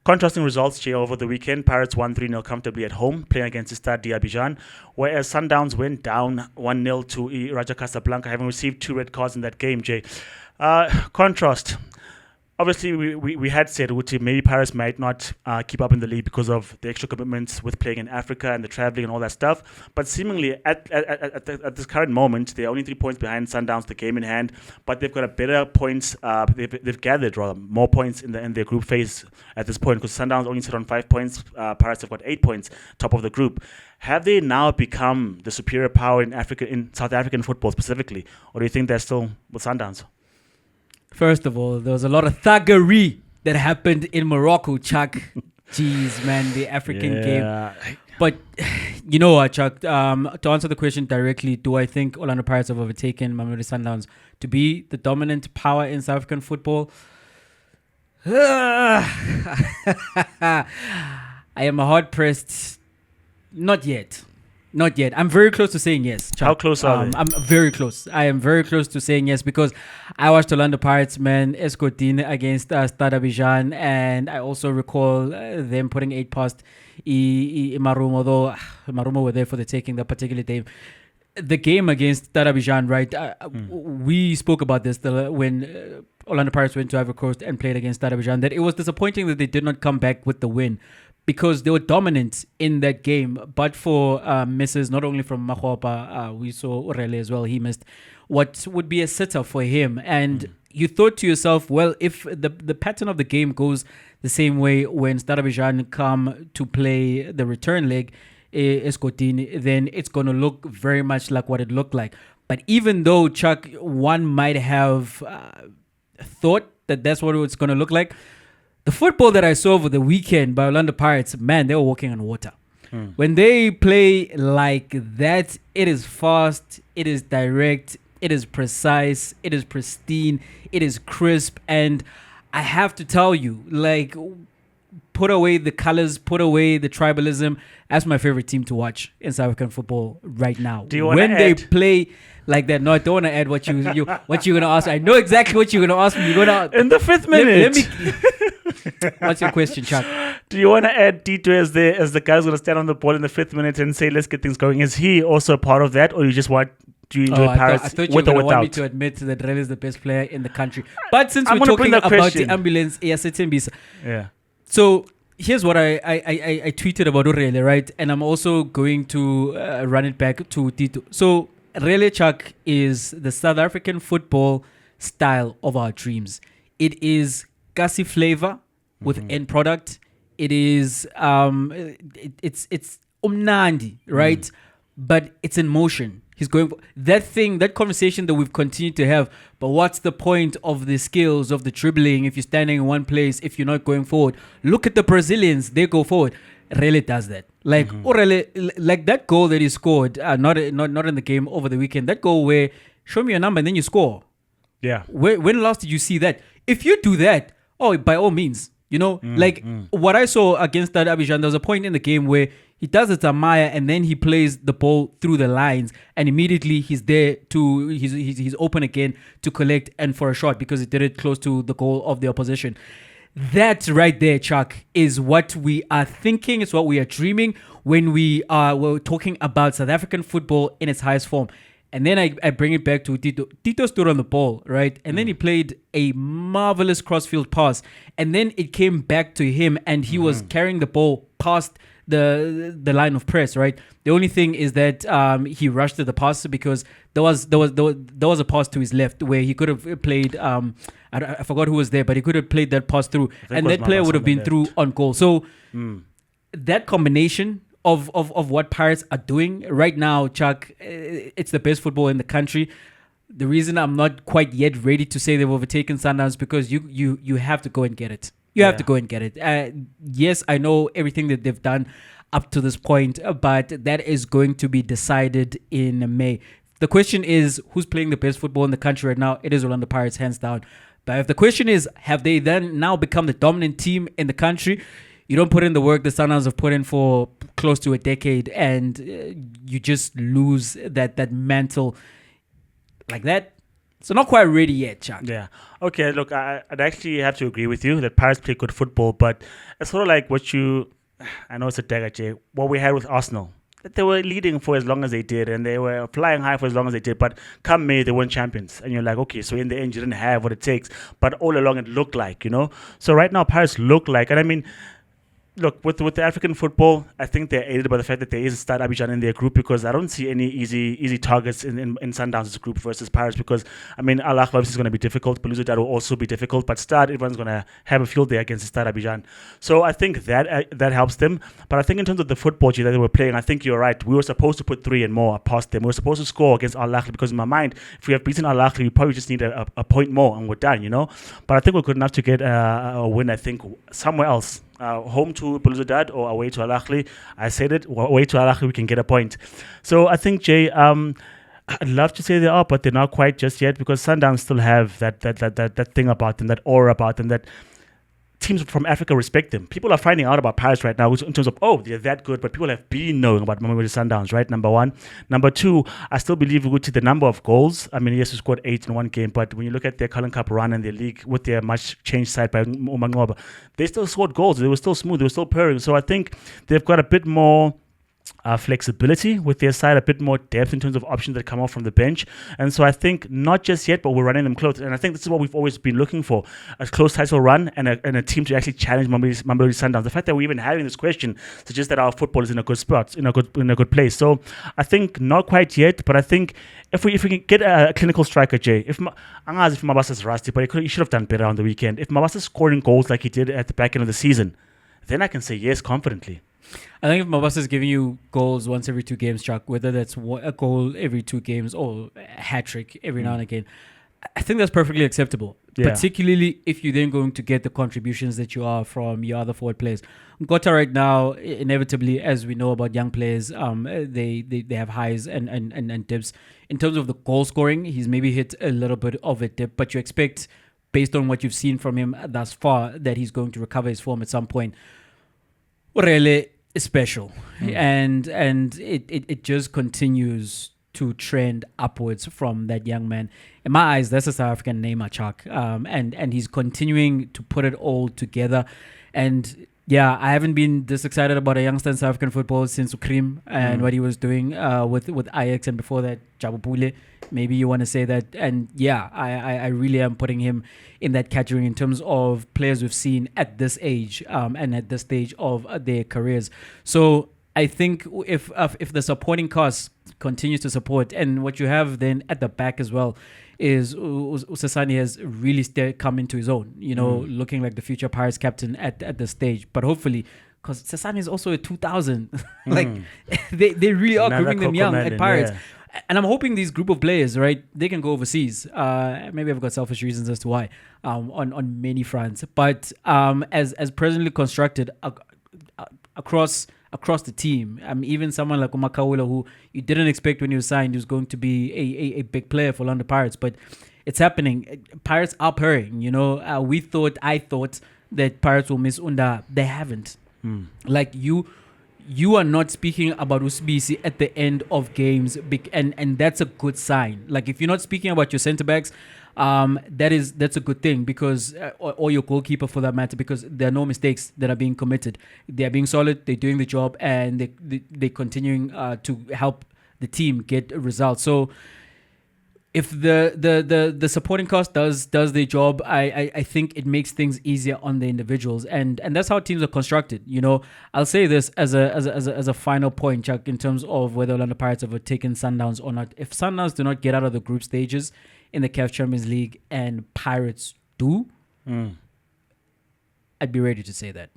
Contrasting results here over the weekend. Pirates won 3-0 comfortably at home, playing against Stade d'Abidjan, whereas Sundowns went down 1-0 to Raja Casablanca, having received 2 red cards in that game, Jay. Contrast. Obviously, we had said maybe Paris might not keep up in the league because of the extra commitments with playing in Africa and the traveling and all that stuff. But seemingly, at this current moment, they're only 3 points behind Sundowns, the game in hand. But they've got a better points. They've gathered rather more points in their group phase at this point, because Sundowns only sit on 5 points. Paris have got 8 points, top of the group. Have they now become the superior power in Africa, in South African football specifically, or do you think they're still with Sundowns? First of all, there was a lot of thuggery that happened in Morocco, Chuck. Jeez, man, the African game. But you know what, Chuck? To answer the question directly, do I think Orlando Pirates have overtaken Mamelodi Sundowns to be the dominant power in South African football? I am hard-pressed. Not yet. Not yet. I'm very close to saying yes, Chuck. How close are they? I'm very close. I am very close to saying yes, because I watched Orlando Pirates, man, Escotine against Stade Abidjan, and I also recall them putting 8 past Marumo, although Marumo were there for the taking that particular day. The game against Stade Abidjan, right? We spoke about this when Orlando Pirates went to Ivory Coast and played against Stade Abidjan, that it was disappointing that they did not come back with the win, because they were dominant in that game. But for misses, not only from Makgopa, we saw Orele as well. He missed what would be a sitter for him. And you thought to yourself, well, if the pattern of the game goes the same way when Stade Abidjan come to play the return leg, Escotine, then it's going to look very much like what it looked like. But even though, Chuck, one might have thought that that's what it's going to look like, the football that I saw over the weekend by Orlando Pirates, man, they were walking on water. When they play like that, it is fast, it is direct, it is precise, it is pristine, it is crisp. And I have to tell you, like, put away the colors, put away the tribalism. That's my favorite team to watch in South African football right now. Do you want to add? They play like that? No, I don't want to add what you're gonna ask. I know exactly what you're gonna ask me. You're gonna in the 5th minute. Let me. What's your question, Chuck? Do you want to add Tito as the guy who's going to stand on the ball in the 5th minute and say, let's get things going? Is he also a part of that, or do you enjoy Paris I thought you were with or going to without? want me to admit that Rel is the best player in the country. But since I'm we're gonna bring talking that about question. the ambulance, Yeah. So here's what I tweeted about Orele, right? And I'm also going to run it back to Tito. So Rele, Chuck, is the South African football style of our dreams. It is gassy flavor with end product. It is it's umnandi, right? But it's in motion. He's going for that conversation that we've continued to have. But what's the point of the skills of the dribbling if you're standing in one place, if you're not going forward? Look at the Brazilians, they go forward. Rele does that. Like Orele, like that goal that he scored, not in the game over the weekend. That goal where show me your number and then you score. Yeah. When last did you see that? If you do that, by all means, what I saw against that Abidjan, there was a point in the game where he does it to Maya and then he plays the ball through the lines and immediately he's there he's open again to collect and for a shot because he did it close to the goal of the opposition. That right there, Chuck, is what we are thinking. It's what we are dreaming when we're talking about South African football in its highest form. And then I bring it back to Tito. Tito stood on the ball, right? And then he played a marvelous crossfield pass. And then it came back to him and he was carrying the ball past the line of press, right? The only thing is that he rushed to the pass because there was a pass to his left where he could have played, I forgot who was there, but he could have played that pass through. And that player would have been through on goal. So that combination of what Pirates are doing right now, Chuck, it's the best football in the country. The reason I'm not quite yet ready to say they've overtaken Sundowns because you have to go and get it. You have to go and get it. Yes, I know everything that they've done up to this point, but that is going to be decided in May. The question is, who's playing the best football in the country right now? It is Orlando Pirates, hands down. But if the question is, have they then now become the dominant team in the country? You don't put in the work the Sundowns have put in for close to a decade, and you just lose that mantle like that. So not quite ready yet, Chuck. Yeah. Okay, look, I'd actually have to agree with you that Pirates play good football, but it's sort of like I know it's a dagger, Jay, what we had with Arsenal. That they were leading for as long as they did, and they were flying high for as long as they did, but come May, they weren't champions. And you're like, okay, so in the end, you didn't have what it takes, but all along it looked like, So right now, Pirates look like, and I mean, look, with the African football, I think they're aided by the fact that there is a Stade Abidjan in their group, because I don't see any easy targets in Sundowns' group versus Paris, because, I mean, Al Ahly obviously is going to be difficult. Belouizdad will also be difficult, but Stade, everyone's going to have a field day against Stade Abidjan. So I think that helps them. But I think in terms of the football that they were playing, I think you're right. We were supposed to put 3 and more past them. We were supposed to score against Al Ahly, because in my mind, if we have beaten Al Ahly, we probably just need a point more and we're done, But I think we're good enough to get a win, I think, somewhere else. Home to Belouizdad or away to Al Ahly. I said it, away to Al Ahly we can get a point. So I think, Jay, I'd love to say they are, but they're not quite just yet, because Sundowns still have that thing about them, that aura about them, that teams from Africa respect them. People are finding out about Paris right now in terms of, they're that good, but people have been knowing about Mamelodi Sundowns, right? Number one. Number two, I still believe we would see the number of goals. I mean, yes, we scored 8 in one game, but when you look at their Cullen Cup run and their league with their much changed side by Umangoba, they still scored goals. They were still smooth. They were still purring. So I think they've got a bit more flexibility with their side, a bit more depth in terms of options that come off from the bench. And so I think not just yet, but we're running them close. And I think this is what we've always been looking for, a close title run and a team to actually challenge Mamelodi Sundowns. The fact that we're even having this question suggests that our football is in a good spot, in a good place. So I think not quite yet, but I think if we can get a clinical striker, Jay, if Mabasa is rusty, but he should have done better on the weekend. If Mabasa is scoring goals like he did at the back end of the season, then I can say yes confidently. I think if Mabasa is giving you goals once every 2 games, Chuck, whether that's a goal every 2 games or a hat trick every now and again, I think that's perfectly acceptable. Yeah. Particularly if you're then going to get the contributions that you are from your other forward players. Ngota right now, inevitably, as we know about young players, they have highs and dips. In terms of the goal scoring, he's maybe hit a little bit of a dip, but you expect, based on what you've seen from him thus far, that he's going to recover his form at some point. Really is special, and it just continues to trend upwards from that young man. In my eyes, that's a South African Neymar, Chuck, and he's continuing to put it all together. And yeah, I haven't been this excited about a youngster in South African football since Ukrim and what he was doing with Ajax, and before that, Jabu Pule. Maybe you want to say that. And yeah, I really am putting him in that category in terms of players we've seen at this age and at this stage of their careers. So I think if the supporting cast continues to support, and what you have then at the back as well is Usasani has really come into his own, looking like the future Pirates captain at this stage. But hopefully, because Sasani is also a 2000, they really are grooming them young at Pirates. Yeah. And I'm hoping these group of players, right, they can go overseas. Maybe I've got selfish reasons as to why on many fronts. But as presently constructed across the team, even someone like Umakawula, who you didn't expect when he was signed, he was going to be a big player for London Pirates. But it's happening. Pirates are purring. I thought that Pirates will miss Unda. They haven't. Like you are not speaking about Usbisi at the end of games, and that's a good sign. Like if you're not speaking about your centre backs, that's a good thing, because or your goalkeeper for that matter, because there are no mistakes that are being committed. They are being solid. They're doing the job, and they're continuing to help the team get results. So if the supporting cast does their job, I think it makes things easier on the individuals, and that's how teams are constructed. I'll say this as a final point, Chuck, in terms of whether Orlando Pirates have taken Sundowns or not. If Sundowns do not get out of the group stages in the CAF Champions League and Pirates do, I'd be ready to say that.